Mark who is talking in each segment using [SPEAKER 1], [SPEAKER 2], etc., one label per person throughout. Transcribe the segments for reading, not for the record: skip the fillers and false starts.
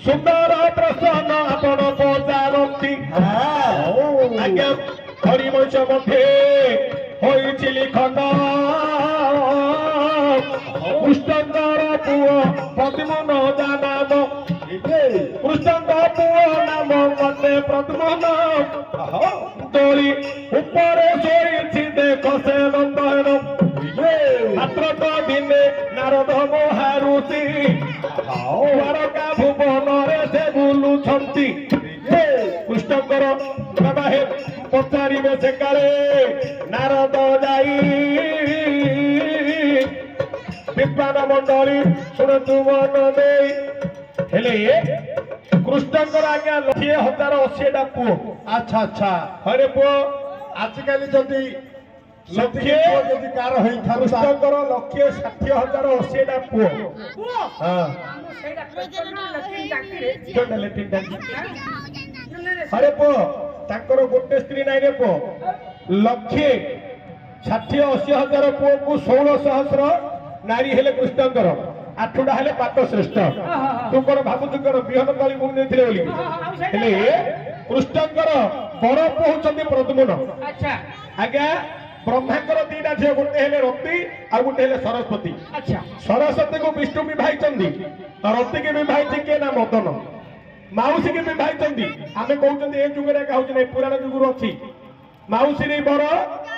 [SPEAKER 1] सुंदर प्रसन्न आपण पचारती आज्ञा हरिवंश मध्ये होईची लिखन कृष्णकर पुओ प्रद्युम्न नाम कृष्णकर पुओ नाम मते प्रद्युम्न तोरी ऊपर शोईछि देख से नंदन मात्र तो दिने नारद महारुषि द्वारका भुवन से बुलुछंती कृष्णकर बाबा हे पचारिबे से काले नारद जाई विद्वान मंडली शुणतु मन दे हेले कृष्णकर आज्ञा 1080 पुओ
[SPEAKER 2] अच्छा अच्छा
[SPEAKER 1] हरे पुओ
[SPEAKER 2] आजिकाली जदि
[SPEAKER 1] लक्षे
[SPEAKER 2] जदि कार होई था
[SPEAKER 1] कृष्णकर 1,60,80 पुओ हां अरे पुओ ताकर गोटे स्त्री नाई रे पुओ 1,60,80,000 पुओ को 16 सहस्र नारी हेले कृष्णकर 8टा हेले पात श्रेष्ठ तू कोन भाबुछु कोन बिहन तळी मुनि देथिले बोली हेले कृष्णकर बड़ पहुचंती प्रद्युम्न
[SPEAKER 3] अच्छा
[SPEAKER 1] आज्ञा ब्रह्मांकर 2टा झियो गोटे हेले रति आ गोटे हेले सरस्वती
[SPEAKER 3] अच्छा
[SPEAKER 1] सरस्वती को विष्णु विभाइचंदी रति के विभाइछि के ना मदन माउसी के विभाइचंदी आमे कहउचंदी ए जुगरे कहउछ नै पुराण जुगुर अछि माउसी रे बर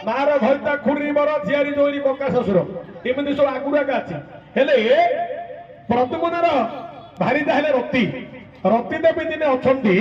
[SPEAKER 1] मार भइता खुरी बर झियारी जोरी बका ससुर एमति सब आगुरा का अछि हेले प्रद्युम्नर भारी हेले रति देवी दिने अछंदी।